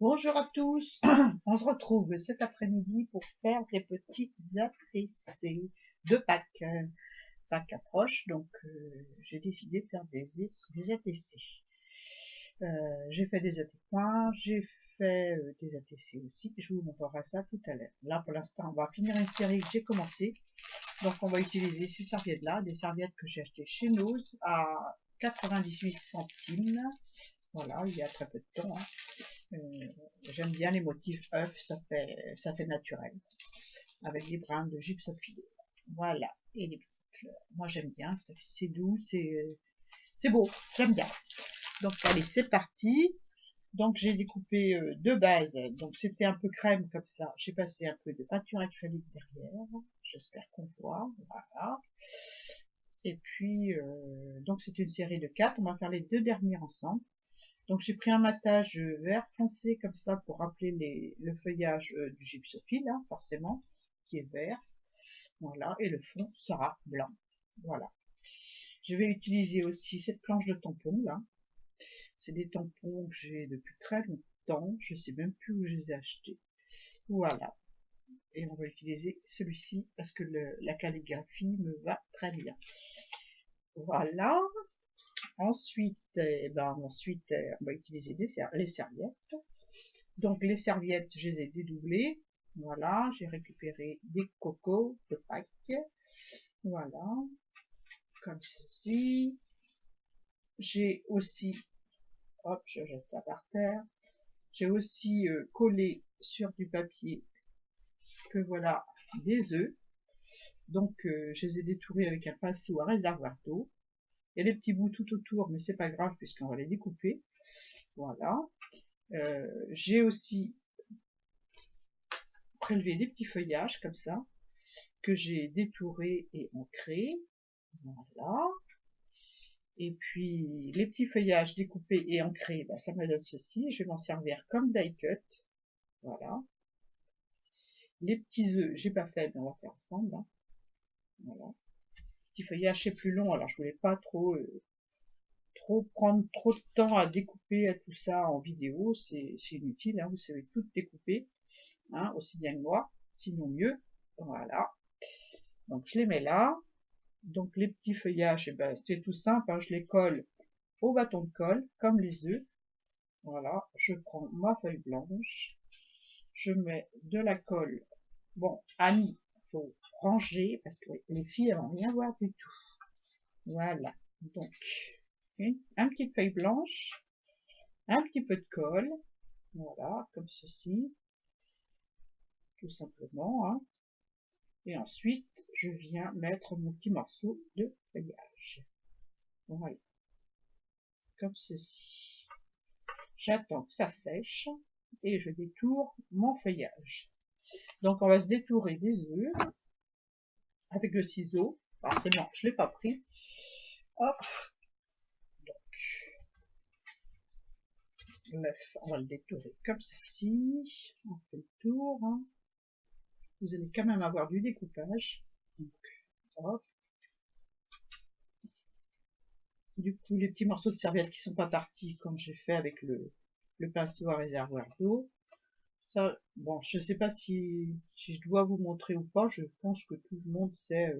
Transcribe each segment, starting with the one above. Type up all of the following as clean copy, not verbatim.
Bonjour à tous, on se retrouve cet après-midi pour faire des petits ATC de Pâques. Pâques approche, donc j'ai décidé de faire des ATC. J'ai fait des AT-points, j'ai fait des ATC aussi, je vous montrerai ça tout à l'heure. Là pour l'instant on va finir une série que j'ai commencé, donc on va utiliser ces serviettes là, des serviettes que j'ai achetées chez Nose à 98 centimes. Voilà, il y a très peu de temps. J'aime bien les motifs œufs, ça fait naturel, avec des brins de gypsophile. Voilà, et les petites fleurs. Moi j'aime bien, c'est doux, c'est beau, j'aime bien. Donc allez, c'est parti. Donc j'ai découpé deux bases, donc c'était un peu crème comme ça. J'ai passé un peu de peinture acrylique derrière, j'espère qu'on voit, voilà. Et puis, donc c'est une série de 4, on va faire les deux dernières ensemble. Donc j'ai pris un matage vert foncé comme ça pour rappeler le feuillage du gypsophile, hein, forcément, qui est vert. Voilà, et le fond sera blanc. Voilà. Je vais utiliser aussi cette planche de tampons là. C'est des tampons que j'ai depuis très longtemps. Je sais même plus où je les ai achetés. Voilà. Et on va utiliser celui-ci parce que la calligraphie me va très bien. Voilà. Ensuite, on va utiliser les serviettes. Donc les serviettes, je les ai dédoublées. Voilà, j'ai récupéré des cocos de Pâques. Voilà, comme ceci. J'ai aussi, hop, je jette ça par terre. J'ai aussi collé sur du papier que voilà des œufs. Donc je les ai détourés avec un pinceau à réservoir d'eau. Il y a des petits bouts tout autour, mais c'est pas grave puisqu'on va les découper. Voilà. J'ai aussi prélevé des petits feuillages comme ça que j'ai détouré et ancré. Voilà. Et puis les petits feuillages découpés et ancrés, ça me donne ceci. Je vais m'en servir comme die cut. Voilà. Les petits œufs, j'ai pas fait, mais on va faire ensemble. Hein. Voilà. Petit feuillage c'est plus long, alors je voulais pas trop prendre trop de temps à découper à tout ça en vidéo. C'est inutile, hein, vous savez tout découper, hein, aussi bien que moi, sinon mieux. Voilà. Donc je les mets là. Donc les petits feuillages, c'est tout simple, hein, je les colle au bâton de colle, comme les œufs. Voilà, je prends ma feuille blanche, je mets de la colle. Bon, Annie, faut ranger, parce que les filles, elles vont rien voir du tout. Voilà, donc, un petit feuille blanche, un petit peu de colle, voilà, comme ceci, tout simplement, hein. Et ensuite, je viens mettre mon petit morceau de feuillage. Voilà, comme ceci. J'attends que ça sèche et je détourne mon feuillage. Donc on va se détourer des œufs avec le ciseau. Forcément, je ne l'ai pas pris. Hop. Donc, l'œuf, on va le détourer comme ceci. On fait le tour. Hein. Vous allez quand même avoir du découpage. Donc, hop. Du coup, les petits morceaux de serviette qui sont pas partis, comme j'ai fait avec le pinceau à réservoir d'eau. Ça, bon, je sais pas si je dois vous montrer ou pas. Je pense que tout le monde sait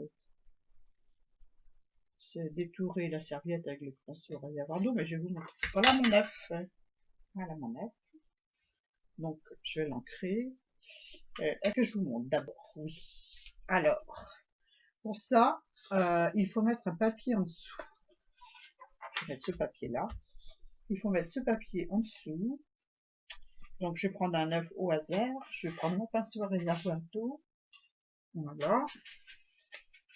détourer la serviette avec le pinceau à réservoir d'eau, mais je vais vous montrer. Voilà mon œuf. Voilà mon œuf. Donc, je vais l'ancrer. Est-ce que je vous montre d'abord? Oui. Alors, pour ça, il faut mettre un papier en dessous. Je vais mettre ce papier-là. Il faut mettre ce papier en dessous. Donc, je vais prendre un œuf au hasard. Je vais prendre mon pinceau à réservoir d'eau. Voilà.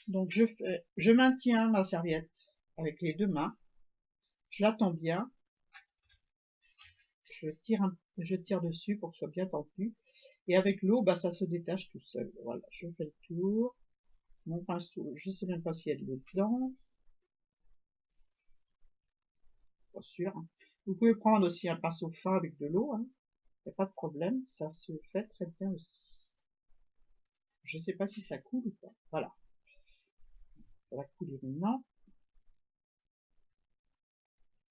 Donc, je maintiens ma serviette avec les deux mains. Je la tends bien. Je tire dessus pour que ce soit bien tendu. Et avec l'eau, ça se détache tout seul. Voilà, je fais le tour. Mon pinceau, je sais même pas s'il y a de l'eau dedans. Pas sûr. Hein. Vous pouvez prendre aussi un pinceau fin avec de l'eau. Hein. Il n'y a pas de problème. Ça se fait très bien aussi. Je sais pas si ça coule ou pas. Voilà. Ça va couler maintenant.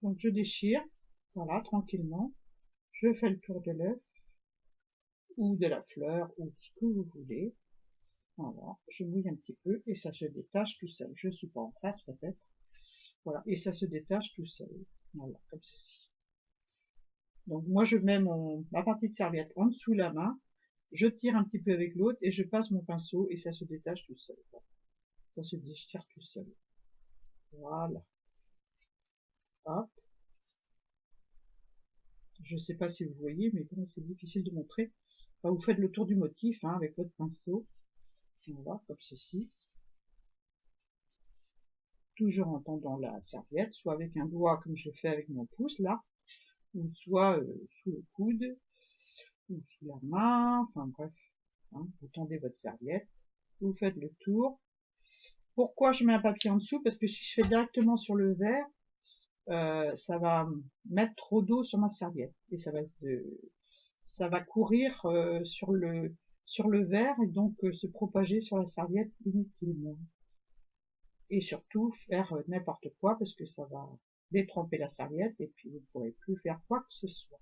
Donc je déchire. Voilà, tranquillement. Je fais le tour de l'œuf, ou de la fleur, ou ce que vous voulez. Voilà, je mouille un petit peu, et ça se détache tout seul. Je suis pas en face peut-être. Voilà, et ça se détache tout seul. Voilà, comme ceci. Donc moi je mets ma partie de serviette en dessous la main, je tire un petit peu avec l'autre et je passe mon pinceau et ça se détache tout seul. Ça se déchire tout seul. Voilà. Hop. Je sais pas si vous voyez, mais bon, c'est difficile de montrer. Enfin, vous faites le tour du motif hein, avec votre pinceau. Voilà, comme ceci. Toujours en tendant la serviette, soit avec un doigt comme je fais avec mon pouce là, ou soit sous le coude, ou sous la main, enfin bref. Hein, vous tendez votre serviette, vous faites le tour. Pourquoi je mets un papier en dessous? Parce que si je fais directement sur le verre, ça va mettre trop d'eau sur ma serviette et ça va courir sur le verre et donc se propager sur la serviette inutilement. Et surtout faire n'importe quoi parce que ça va détremper la serviette et puis vous ne pourrez plus faire quoi que ce soit.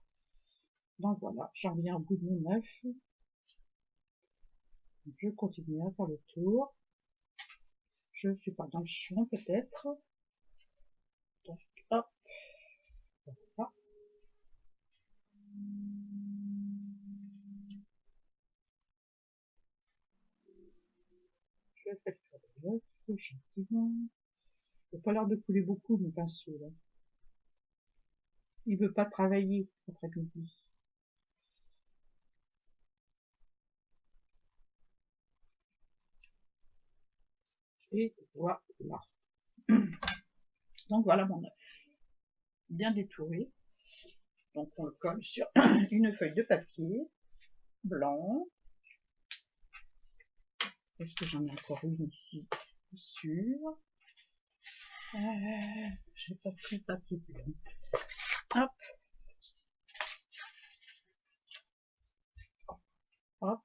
Donc voilà, j'en viens au bout de mon œuf. Je continue à faire le tour. Je suis pas dans le champ peut-être. Donc hop, voilà. Je fais le tour de l'œuf gentiment. Il n'a pas l'air de couler beaucoup mon pinceau là. Il veut pas travailler cet après-midi. Et voilà. Donc voilà mon œuf. Bien détouré. Donc on le colle sur une feuille de papier blanc. Est-ce que j'en ai encore une ici? Sûr. J'ai pas pris papier blanc. Hop. Hop.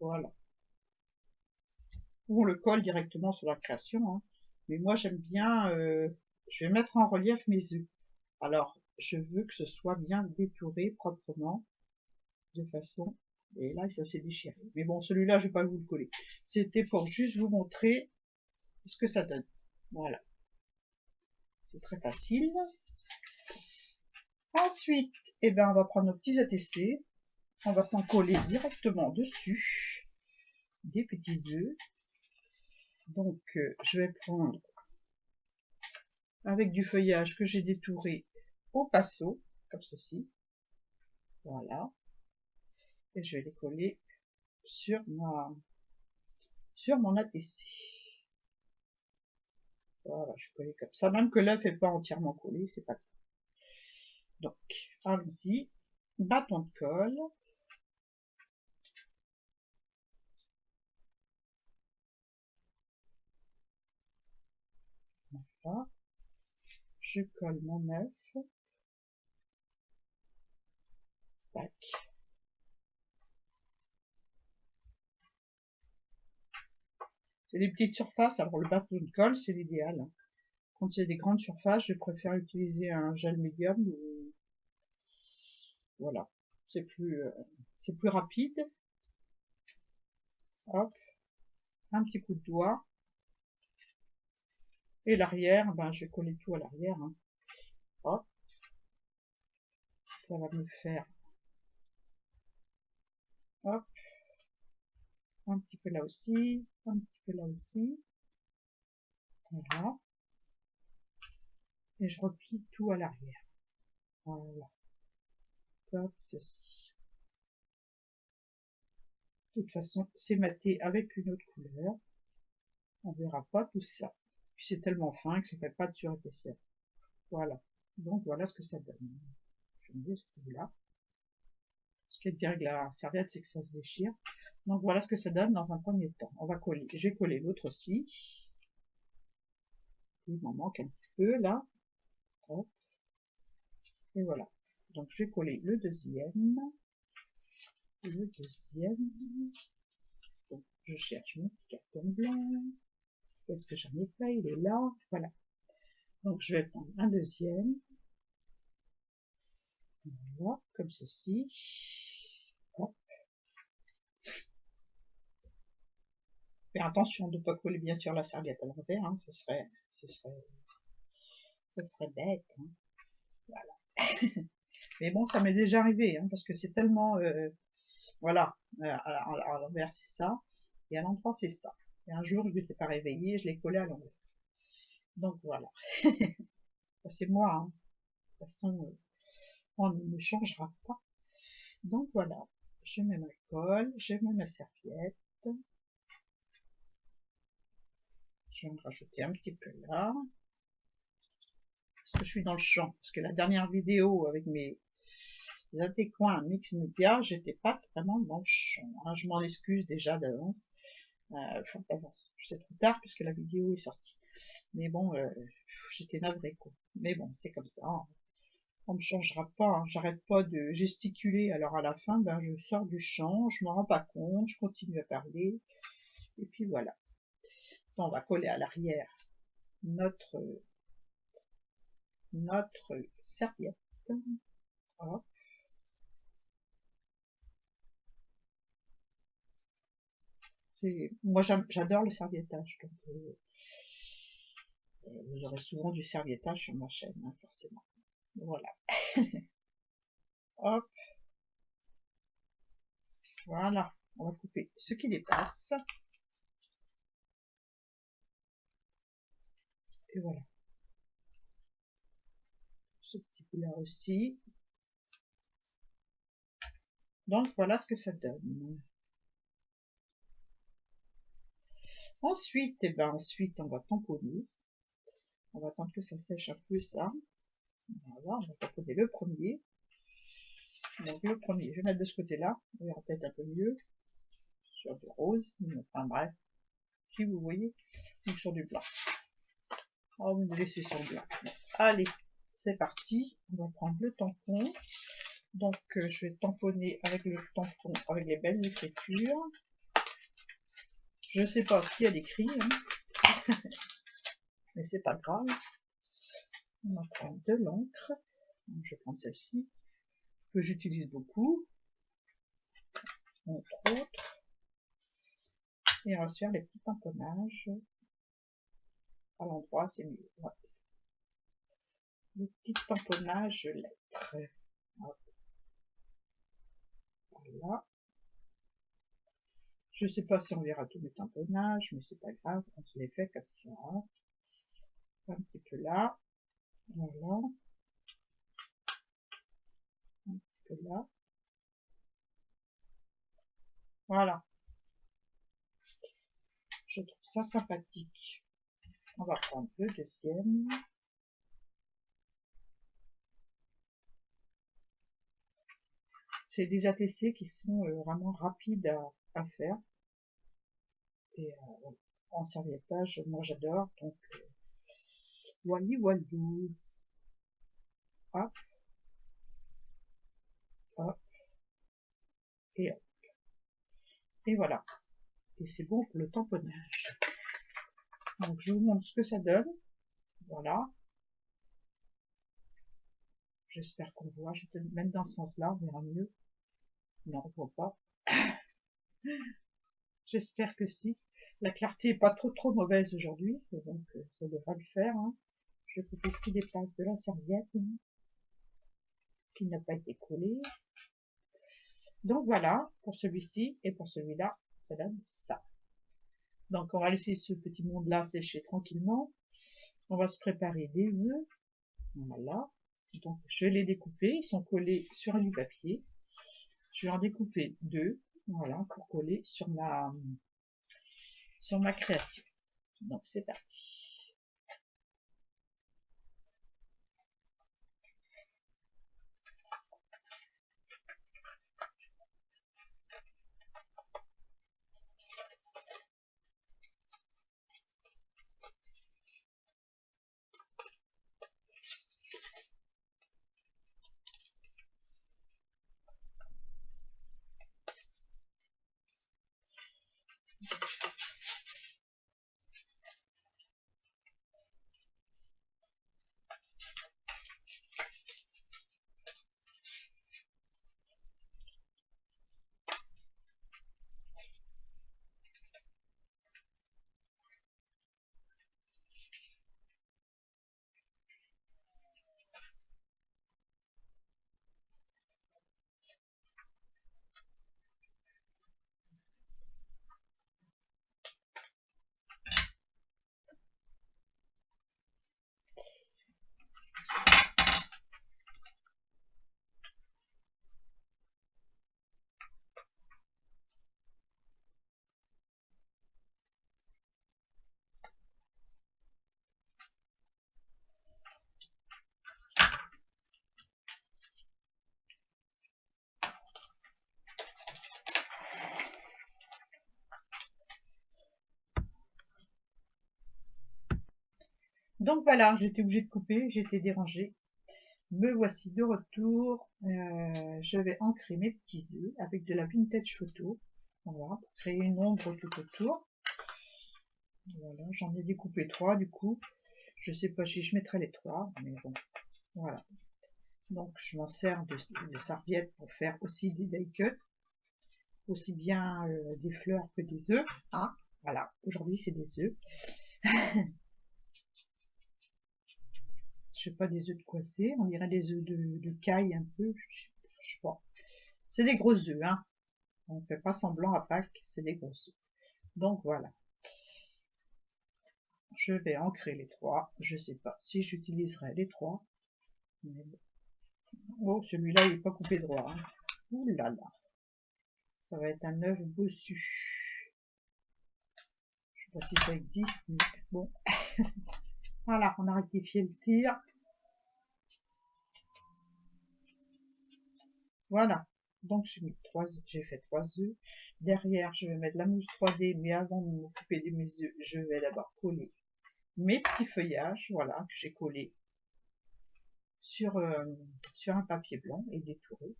Voilà. Ou on le colle directement sur la création. Hein. Mais moi j'aime bien, je vais mettre en relief mes œufs. Alors je veux que ce soit bien détouré proprement, de façon, et là ça s'est déchiré. Mais bon, celui-là je vais pas vous le coller. C'était pour juste vous montrer ce que ça donne. Voilà. C'est très facile. Ensuite, eh ben, on va prendre nos petits ATC. On va s'en coller directement dessus. Des petits œufs. Donc, je vais prendre avec du feuillage que j'ai détouré au pinceau, comme ceci. Voilà. Et je vais les coller sur mon ATC. Voilà, je vais coller comme ça. Même que l'œuf n'est pas entièrement collé, c'est pas grave. Donc, allons-y. Bâton de colle. Voilà. Je colle mon œuf. Tac. C'est des petites surfaces, alors le bâton de colle, c'est l'idéal. Quand il y a des grandes surfaces, je préfère utiliser un gel médium. Voilà, c'est plus rapide. Hop, un petit coup de doigt. Et l'arrière, ben, je vais coller tout à l'arrière. Hein. Hop, ça va me faire. Hop, un petit peu là aussi, un petit peu là aussi. Voilà. Et je replie tout à l'arrière. Voilà. Comme ceci. De toute façon, c'est maté avec une autre couleur. On verra pas tout ça. Puis c'est tellement fin que ça fait pas de surépaisseur. Voilà. Donc voilà ce que ça donne. Je vais mettre là. Ce qui est bien avec la serviette, c'est que ça se déchire. Donc voilà ce que ça donne dans un premier temps. On va coller. J'ai collé l'autre aussi. Il m'en manque un petit peu là. Hop. Et voilà. Donc je vais coller le deuxième. Le deuxième. Donc je cherche mon petit carton blanc. Est-ce que j'en ai pas? Il est là. Voilà. Donc je vais prendre un deuxième, voilà, comme ceci. Hop. Faire attention de ne pas coller bien sûr la serviette à l'envers, hein, ce serait bête. Hein. Voilà. Mais bon, ça m'est déjà arrivé, hein, parce que c'est tellement, voilà, à l'envers c'est ça, et à l'endroit c'est ça. Et un jour, je n'étais pas réveillée, je l'ai collé à l'envers. Donc voilà, c'est moi, hein. De toute façon, on ne changera pas. Donc voilà, je mets ma colle, je mets ma serviette, je vais en rajouter un petit peu là, parce que je suis dans le champ, parce que la dernière vidéo avec mes coins mix media, j'étais pas vraiment dans le champ, hein. Je m'en excuse déjà d'avance, enfin d'avance, c'est trop tard puisque la vidéo est sortie, mais bon, j'étais navrée quoi, mais bon, c'est comme ça, hein. On ne changera pas, hein. J'arrête pas de gesticuler, alors à la fin, ben, je sors du champ, je m'en rends pas compte, je continue à parler, et puis voilà. On va coller à l'arrière notre, notre serviette. Voilà. Moi j'adore le serviettage, donc vous aurez souvent du serviettage sur ma chaîne, hein, forcément. Voilà. Hop, voilà. On va couper ce qui dépasse. Et voilà. Ce petit bout là aussi. Donc voilà ce que ça donne. Ensuite, ensuite on va tamponner. On va attendre que ça sèche un peu ça. Voilà, on va tamponner le premier. Donc le premier, je vais mettre de ce côté-là. On verra peut-être un peu mieux. Sur du rose. Enfin bref. Si vous voyez. Ou sur du blanc. On va me laisser sur le blanc. Allez, c'est parti. On va prendre le tampon. Donc je vais tamponner avec le tampon, avec les belles écritures. Je sais pas ce qu'il y a d'écrit, hein. Mais c'est pas grave. On va prendre de l'encre. Je vais prendre celle-ci, que j'utilise beaucoup, entre autres. Et on va se faire les petits tamponnages. À l'endroit, c'est mieux. Ouais. Les petits tamponnages lettres. Voilà. Je sais pas si on verra tous les tamponnages, mais c'est pas grave, on se les fait comme ça. Un petit peu là. Voilà. Un petit peu là. Voilà. Je trouve ça sympathique. On va prendre le deuxième. C'est des ATC qui sont vraiment rapides à faire. Et en serviettage, moi j'adore. Donc, wally walou. Hop, hop, et hop. Et voilà. Et c'est bon pour le tamponnage. Donc je vous montre ce que ça donne. Voilà. J'espère qu'on voit. Je vais même dans ce sens-là, on verra mieux. Non, on voit pas. J'espère que si. La clarté est pas trop mauvaise aujourd'hui, donc ça devrait le faire. Hein. Je vais couper ce qui dépasse de la serviette, qui n'a pas été collé. Donc voilà, pour celui-ci et pour celui-là, ça donne ça. Donc on va laisser ce petit monde-là sécher tranquillement. On va se préparer des œufs. Voilà. Donc je vais les découper, ils sont collés sur du papier. Je vais en découper deux, voilà, pour coller sur ma création. Donc c'est parti. Donc voilà, j'étais obligée de couper, j'étais dérangée. Me voici de retour. Je vais ancrer mes petits œufs avec de la vintage photo. Voilà, pour créer une ombre tout autour. Voilà, j'en ai découpé 3 du coup. Je sais pas si je mettrai les 3, mais bon, voilà. Donc je m'en sers de serviettes pour faire aussi des die cuts, aussi bien des fleurs que des œufs. Ah, voilà, aujourd'hui c'est des œufs. Je sais pas, des œufs de quoi c'est, on dirait des œufs de caille un peu, je sais pas. C'est des gros œufs, hein. On fait pas semblant à Pâques, c'est des gros œufs. Donc voilà. Je vais ancrer les 3. Je sais pas si j'utiliserai les 3. Mais... oh, celui-là il n'est pas coupé droit. Hein. Ouh là là. Ça va être un œuf bossu. Je sais pas si ça existe, mais bon. Voilà, on a rectifié le tir. Voilà. Donc j'ai fait 3 œufs. Derrière, je vais mettre la mousse 3D, mais avant de m'occuper de mes œufs, je vais d'abord coller mes petits feuillages, voilà, que j'ai collés sur un papier blanc et détouré.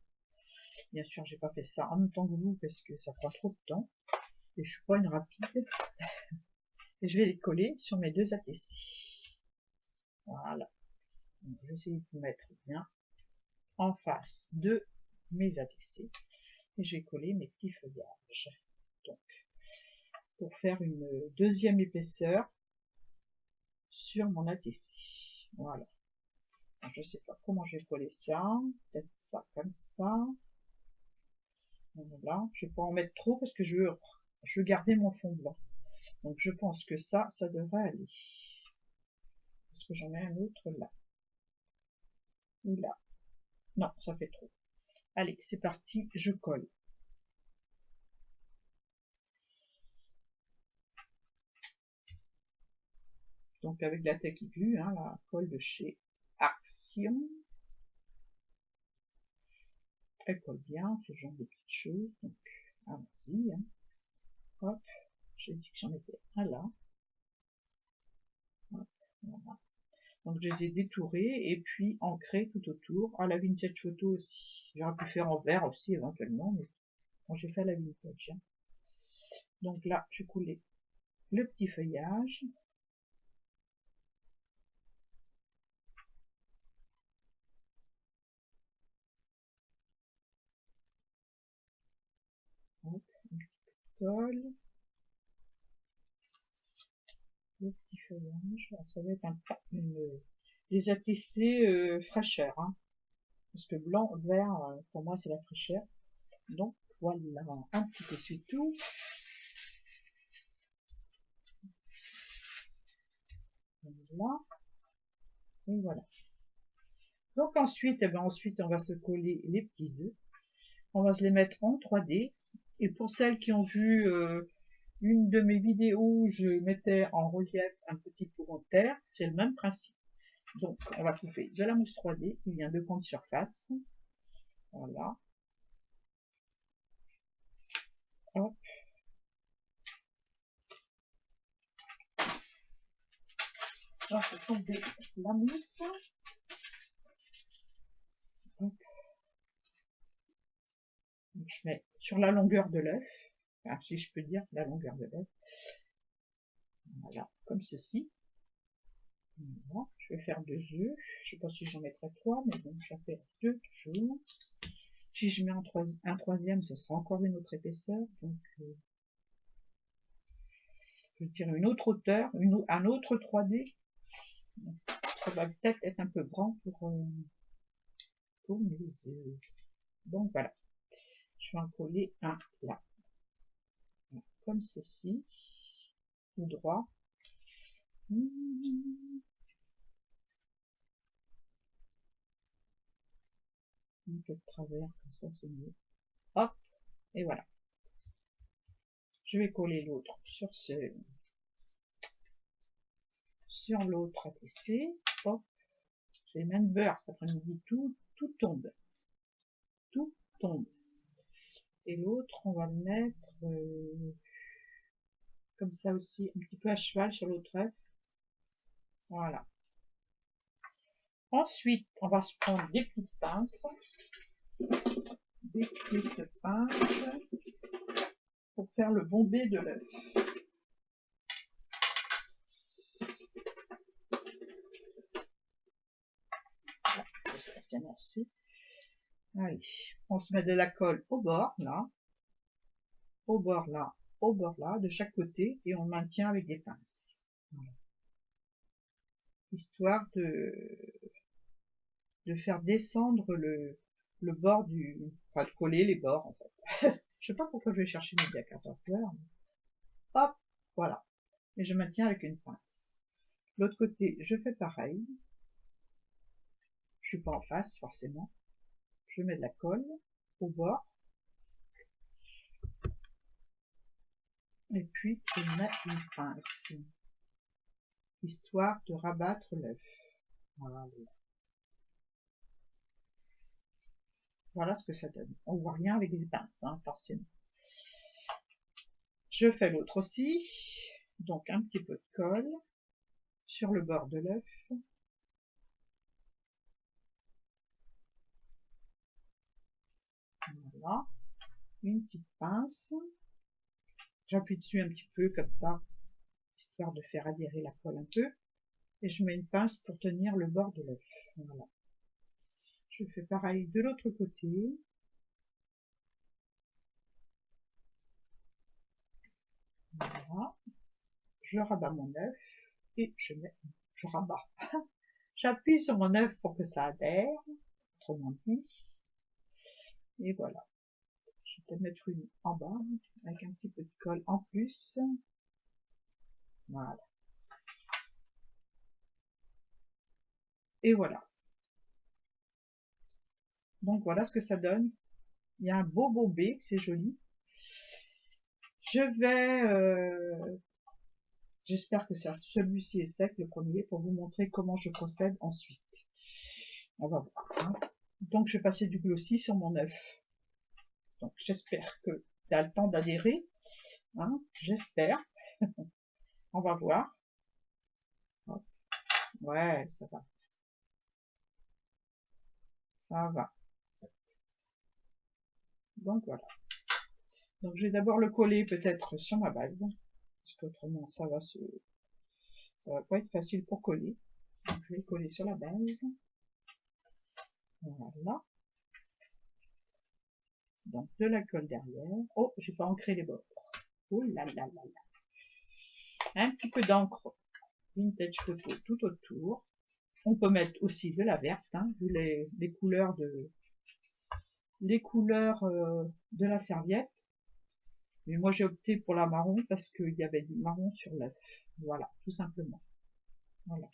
Bien sûr, j'ai pas fait ça en même temps que vous parce que ça prend trop de temps et je suis pas une rapide. Et je vais les coller sur mes 2 ATC. Voilà. Donc, je vais essayer de vous mettre bien en face de mes ATC et je vais coller mes petits feuillages. Donc, pour faire une deuxième épaisseur sur mon ATC. Voilà. Alors, je sais pas comment je vais coller ça. Peut-être ça comme ça. Voilà. Je vais pas en mettre trop parce que je veux garder mon fond blanc. Donc je pense que ça devrait aller. Est-ce que j'en ai un autre là? Ou là? Non, ça fait trop. Allez, c'est parti, je colle. Donc avec la Technic Glue, hein, la colle de chez Action. Elle colle bien, ce genre de petites choses. Donc allons-y. Hein. Hop, j'ai dit que j'en mettais un là. Hop, voilà. Donc je les ai détourés et puis ancrés tout autour. Ah, la vintage photo aussi. J'aurais pu faire en vert aussi éventuellement, mais bon, j'ai fait la vintage. Hein. Donc là, je coulais le petit feuillage. Hop, un petit peu de colle. Le petit feuillage. Alors, ça va être des ATC fraîcheur. Hein. Parce que blanc, vert, pour moi, c'est la fraîcheur. Donc, voilà, un petit essuie-tout. Voilà. Et voilà. Donc ensuite, eh ben, ensuite, on va se coller les petits œufs. On va se les mettre en 3D. Et pour celles qui ont vu une de mes vidéos où je mettais en relief un petit poumon de terre, c'est le même principe. Donc, on va couper de la mousse 3D qui vient de grande surface. Voilà. Hop. On fait tomber la mousse. Hop. Donc, je mets sur la longueur de l'œuf. Enfin, si je peux dire la longueur de l'œuf. Voilà, comme ceci. Voilà. Je vais faire 2 œufs. Je sais pas si j'en mettrai 3, mais bon, j'en fais 2 toujours. Si je mets un troisième, ce sera encore une autre épaisseur. Donc, je tire une autre hauteur, un autre 3D. Donc, ça va peut-être être un peu grand pour mes œufs. Donc voilà. Je vais en coller un là. Comme ceci. Tout droit. Un peu de travers, comme ça c'est mieux. Hop, et voilà. Je vais coller l'autre sur l'autre ATC. Hop, j'ai même beurre cet après-midi, tout tombe. Tout tombe. Et l'autre, on va le mettre comme ça aussi, un petit peu à cheval sur l'autre œuf. Voilà. Ensuite, on va se prendre des petites pinces. Des petites pinces pour faire le bombé de l'œuf. Bien assez. Allez, on se met de la colle au bord, là, au bord là, au bord là, de chaque côté, et on maintient avec des pinces. Voilà. Histoire de faire descendre le bord du... Enfin, de coller les bords, en fait. Je sais pas pourquoi je vais chercher midi à 14 heures. Hop, voilà. Et je maintiens avec une pince. L'autre côté, je fais pareil. Je suis pas en face, forcément. Je mets de la colle au bord. Et puis, je mets une pince. Histoire de rabattre l'œuf. Voilà. Voilà ce que ça donne. On voit rien avec des pinces, hein, forcément. Je fais l'autre aussi. Donc, un petit peu de colle sur le bord de l'œuf. Voilà. Une petite pince. J'appuie dessus un petit peu comme ça, histoire de faire adhérer la colle un peu. Et je mets une pince pour tenir le bord de l'œuf. Voilà. Je fais pareil de l'autre côté. Voilà. Je rabats mon œuf et je rabats. J'appuie sur mon œuf pour que ça adhère, autrement dit. Et voilà. Je vais peut-être mettre une en bas avec un petit peu de colle en plus. Voilà. Et voilà. Donc voilà ce que ça donne. Il y a un beau bombé, c'est joli. Je vais... J'espère que celui-ci est sec, le premier, pour vous montrer comment je procède ensuite. On va voir. Hein. Donc je vais passer du glossy sur mon œuf. Donc j'espère que il a le temps d'adhérer. Hein. J'espère. On va voir. Hop. Ouais, ça va. Ça va. Donc voilà. Donc je vais d'abord le coller peut-être sur ma base. Parce qu'autrement ça va pas être facile pour coller. Donc je vais le coller sur la base. Voilà. Donc de la colle derrière. Oh, j'ai pas ancré les bords. Oh là là là là. Un petit peu d'encre vintage photo tout autour. On peut mettre aussi de la verte, hein, vu les couleurs de la serviette. Mais moi j'ai opté pour la marron parce qu'il y avait du marron sur l'œuf. Voilà, tout simplement. Voilà.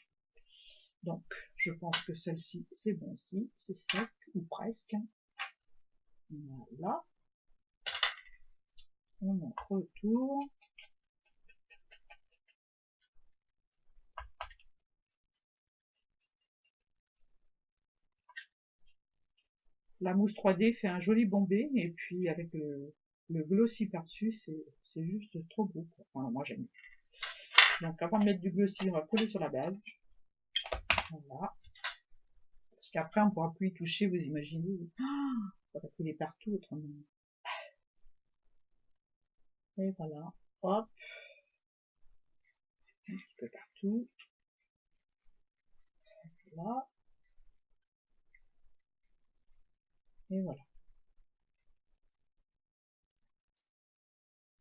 Donc, je pense que celle-ci, c'est bon aussi. C'est sec, ou presque. Voilà. On en retourne. La mousse 3D fait un joli bombé. Et puis, avec le glossy par-dessus, c'est juste trop beau. Enfin, moi, j'aime. Donc, avant de mettre du glossy, on va coller sur la base. Voilà. Parce qu'après, on ne pourra plus y toucher, vous imaginez. Ça va coller partout, autrement. Et voilà. Hop. Un petit peu partout. Là. Et voilà.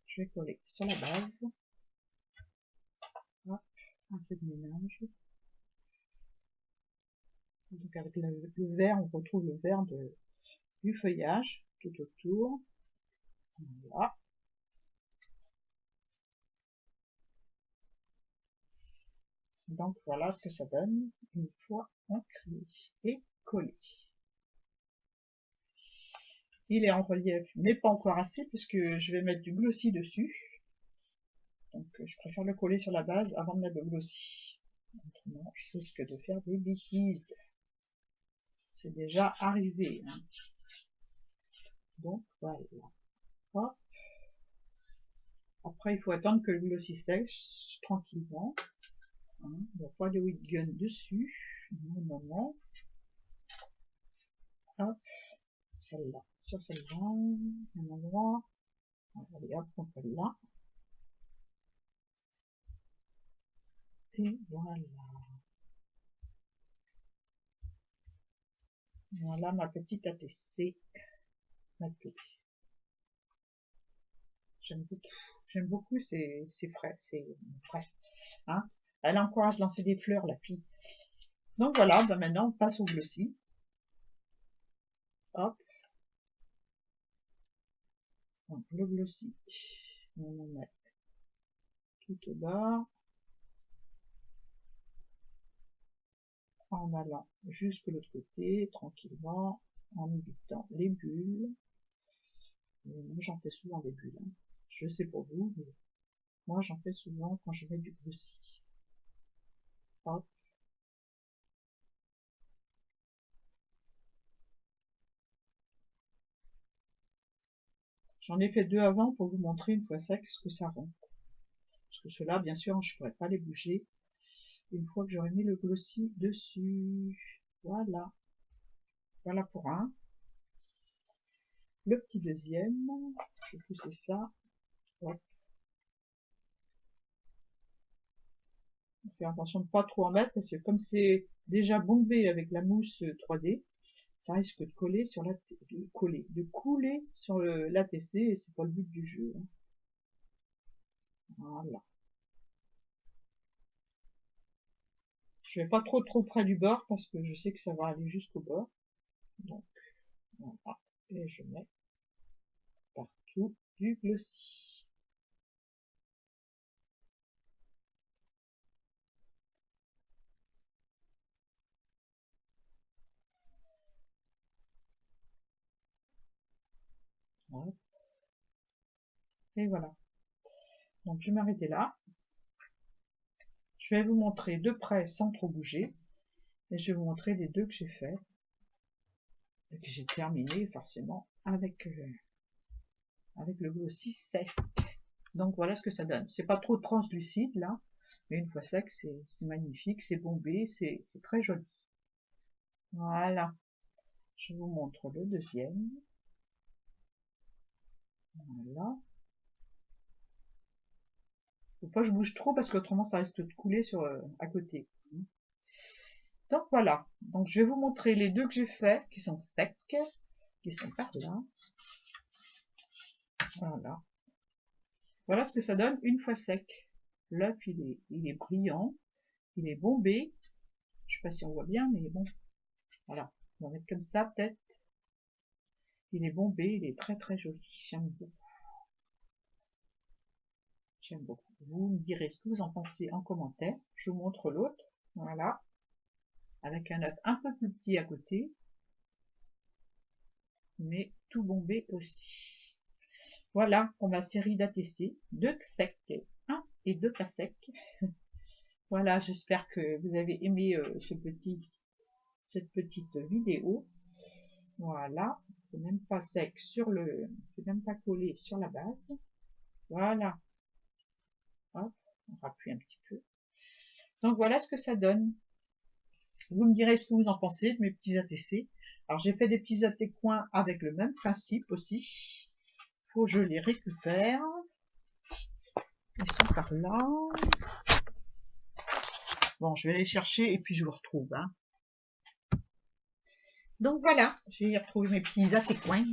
Je vais coller sur la base. Hop. Un peu de mélange. Donc avec le vert, on retrouve le vert du feuillage tout autour. Voilà. Donc voilà ce que ça donne une fois ancré et collé. Il est en relief, mais pas encore assez, puisque je vais mettre du glossy dessus. Donc je préfère le coller sur la base avant de mettre le glossy. Autrement, je risque de faire des bêtises. C'est déjà arrivé. Hein. Donc voilà. Hop. Après, il faut attendre que le glossy sèche tranquillement. Hein. On va pas aller Whitgun dessus. Non. celle-là, sur celle-là, un endroit. Allez hop, on peut là. Et voilà. Voilà ma petite ATC matée. J'aime beaucoup ces frais, c'est frais. Hein, elle a encore à se lancer des fleurs, la fille. Donc voilà, ben maintenant on passe au glossy. Hop. Donc, le glossy. On en met tout au bas. En allant jusque l'autre côté, tranquillement, en évitant les bulles. Moi j'en fais souvent des bulles. Hein. Je sais pour vous, mais moi j'en fais souvent quand je mets du glossy. Hop. J'en ai fait 2 avant pour vous montrer une fois sec ce que ça rend. Parce que ceux-là, bien sûr, je ne pourrais pas les bouger une fois que j'aurai mis le glossy dessus. Voilà. Voilà pour un. Le petit deuxième. Je vais pousser ça. Hop. Faire attention de ne pas trop en mettre parce que comme c'est déjà bombé avec la mousse 3D, ça risque de coller sur la de couler sur l'ATC et c'est pas le but du jeu. Hein. Voilà. Je vais pas trop près du bord parce que je sais que ça va aller jusqu'au bord. Donc voilà. Et je mets partout du glossy. Voilà. Et voilà. Donc je vais m'arrêter là. Je vais vous montrer de près sans trop bouger. Et je vais vous montrer les deux que j'ai fait. Et que j'ai terminé forcément avec le glossy sec. Donc voilà ce que ça donne. C'est pas trop translucide là. Mais une fois sec, c'est magnifique. C'est bombé. C'est très joli. Voilà. Je vous montre le deuxième. Voilà. Faut pas que je bouge trop parce qu'autrement ça risque de couler sur à côté. Donc voilà. Donc je vais vous montrer les deux que j'ai fait, qui sont secs, qui sont par là. Voilà. Voilà ce que ça donne une fois sec. L'œuf il est brillant, il est bombé. Je sais pas si on voit bien, mais bon. Voilà. On va mettre comme ça peut-être. Il est bombé, il est très joli. J'aime beaucoup. J'aime beaucoup. Vous me direz ce que vous en pensez en commentaire. Je vous montre l'autre. Voilà. Avec un œuf un peu plus petit à côté. Mais tout bombé aussi. Voilà pour ma série d'ATC. 2 secs, 1 et 2 pas secs. Voilà, j'espère que vous avez aimé cette petite vidéo. Voilà, c'est même pas sec c'est même pas collé sur la base. Voilà. Hop, on rappuie un petit peu. Donc voilà ce que ça donne. Vous me direz ce que vous en pensez de mes petits ATC. Alors j'ai fait des petits AT coins avec le même principe aussi. Faut que je les récupère. Ils sont par là. Bon, je vais les chercher et puis je vous retrouve. Hein. Donc voilà, j'ai retrouvé mes petits atécoins.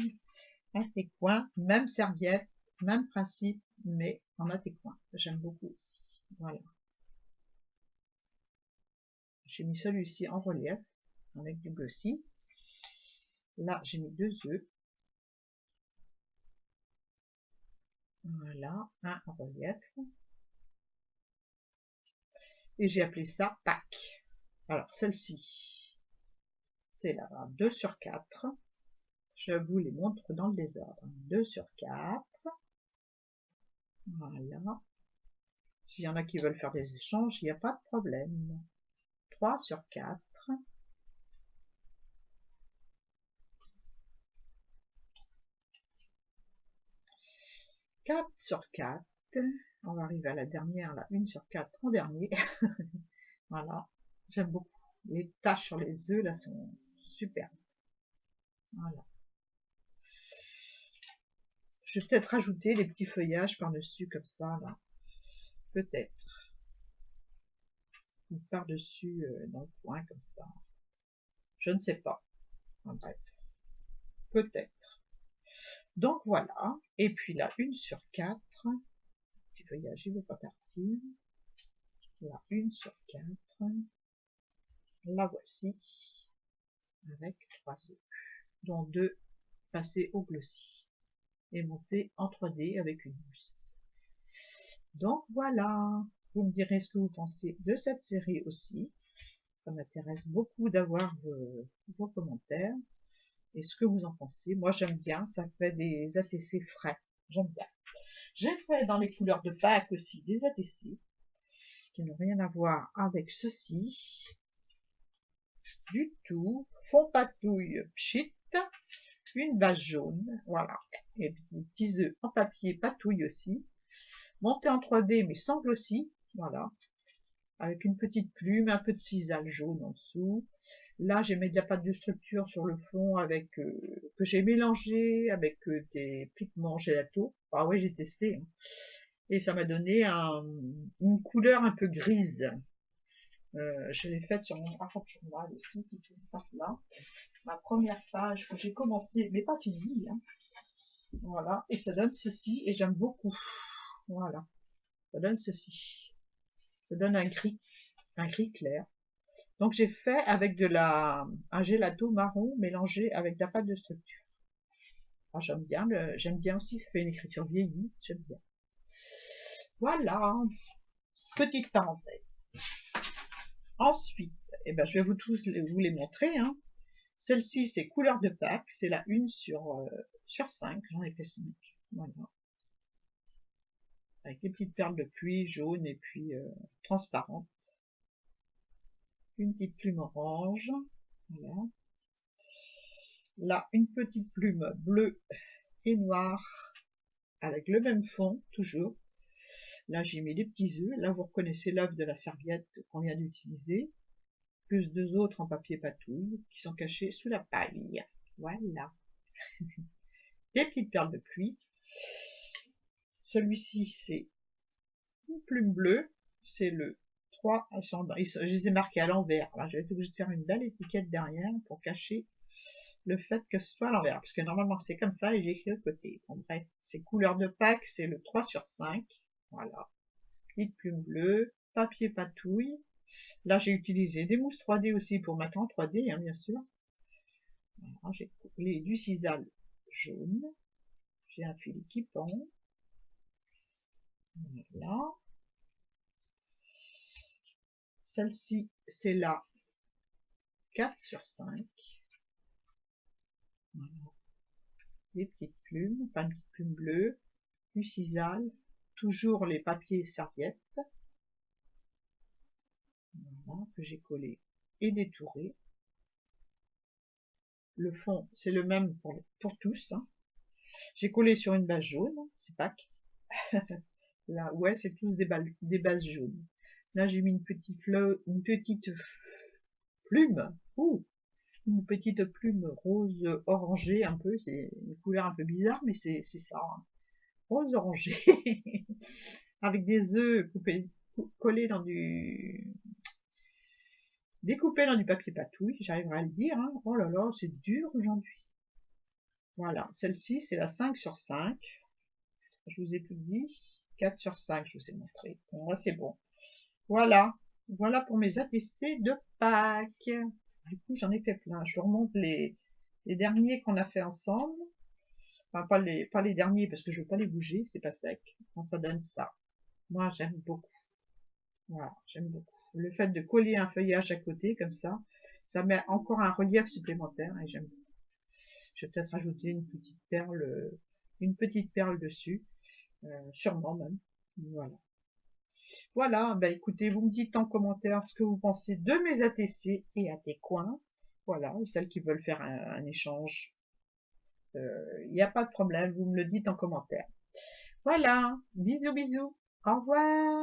Atécoins, même serviette, même principe, mais en atécoin. J'aime beaucoup aussi. Voilà. J'ai mis celui-ci en relief avec du glossy. Là, j'ai mis 2 œufs. Voilà, un en relief. Et j'ai appelé ça Pâques. Alors, celle-ci, c'est la 2 sur 4. Je vous les montre dans le désordre. 2 sur 4. Voilà. S'il y en a qui veulent faire des échanges, il n'y a pas de problème. 3 sur 4. 4 sur 4. On va arriver à la dernière, la 1 sur 4 en dernier. Voilà. J'aime beaucoup. Les taches sur les œufs, là, sont superbes. Voilà. Je vais peut-être rajouter des petits feuillages par-dessus, comme ça, là. Peut-être. Ou par-dessus, dans le coin, comme ça. Je ne sais pas. Enfin, bref. Peut-être. Donc, voilà. Et puis là, 1/4. Petit feuillage, il ne veut pas partir. Là, 1/4. La voici. Avec 3 œufs. Dont 2 passés au glossy. Et montés en 3D avec une mousse. Donc, voilà. Vous me direz ce que vous pensez de cette série aussi. Ça m'intéresse beaucoup d'avoir vos commentaires et ce que vous en pensez. Moi, j'aime bien. Ça fait des ATC frais. J'aime bien. J'ai fait dans les couleurs de Pâques aussi des ATC qui n'ont rien à voir avec ceci. Du tout. Fond patouille pchit. Une base jaune. Voilà. Et des petits œufs en papier patouille aussi. Monté en 3D mais sans glossy. Voilà. Avec une petite plume, un peu de sisal jaune en dessous. Là, j'ai mis de la pâte de structure sur le fond avec que j'ai mélangé avec des pigments gelato. Ah ouais, j'ai testé. Hein. Et ça m'a donné une couleur un peu grise. Je l'ai faite sur mon rapport journal aussi, qui est là. Ma première page que j'ai commencé, mais pas fini. Hein. Voilà, et ça donne ceci, et j'aime beaucoup. Voilà, ça donne ceci. Ça donne un gris clair. Donc j'ai fait avec un gelato marron mélangé avec de la pâte de structure. Ah, j'aime bien aussi, ça fait une écriture vieillie, j'aime bien. Voilà, petite parenthèse. Ensuite, eh ben, je vais vous les montrer. Hein. Celle-ci, c'est couleur de Pâques, c'est la 1/5, j'en ai fait 5. Voilà. Avec des petites perles de pluie jaunes et puis transparentes. Une petite plume orange. Voilà. Là, une petite plume bleue et noire avec le même fond, toujours. Là, j'ai mis des petits œufs. Là, vous reconnaissez l'œuf de la serviette qu'on vient d'utiliser. Plus 2 autres en papier patouille qui sont cachés sous la paille. Voilà. Des petites perles de pluie. Celui-ci, c'est une plume bleue. C'est le 3. Je les ai marqués à l'envers. Là, j'ai été obligée de faire une belle étiquette derrière pour cacher le fait que ce soit à l'envers. Parce que normalement, c'est comme ça et j'ai écrit le côté. Bon, bref, c'est couleur de Pâques, c'est le 3/5. Voilà. Petite plume bleue, papier patouille. Là, j'ai utilisé des mousses 3D aussi pour mettre en 3D, hein, bien sûr. Voilà, j'ai coulé du sisal jaune. J'ai un fil qui pend. Voilà. Celle-ci, c'est la 4/5. Voilà. Des petites plumes, pas une petite plume bleue, du sisal, toujours les papiers serviettes. Voilà, que j'ai collé et détouré. Le fond, c'est le même pour tous. Hein. J'ai collé sur une base jaune, c'est Pâques. Là, ouais, c'est tous des bases jaunes. Là, j'ai mis une petite plume. Ouh, une petite plume rose orangée un peu. C'est une couleur un peu bizarre, mais c'est ça. Hein. Rose orangé. Avec des œufs collés dans découpés dans du papier patouille. J'arriverai à le dire. Hein. Oh là là, c'est dur aujourd'hui. Voilà, celle-ci, c'est la 5/5. Je vous ai tout dit. 4/5, je vous ai montré. Pour moi, c'est bon. Voilà. Voilà pour mes ATC de Pâques. Du coup, j'en ai fait plein. Je vous remonte les derniers qu'on a fait ensemble. Enfin, pas les derniers, parce que je veux pas les bouger, c'est pas sec. Quand ça donne ça. Moi, j'aime beaucoup. Voilà, j'aime beaucoup. Le fait de coller un feuillage à côté, comme ça met encore un relief supplémentaire, et j'aime beaucoup. Je vais peut-être ajouter une petite perle dessus, sûrement même. Voilà. Voilà, bah écoutez, vous me dites en commentaire ce que vous pensez de mes ATC et AT coins. Voilà, et celles qui veulent faire un échange, il n'y a pas de problème, vous me le dites en commentaire. Voilà, bisous bisous, au revoir.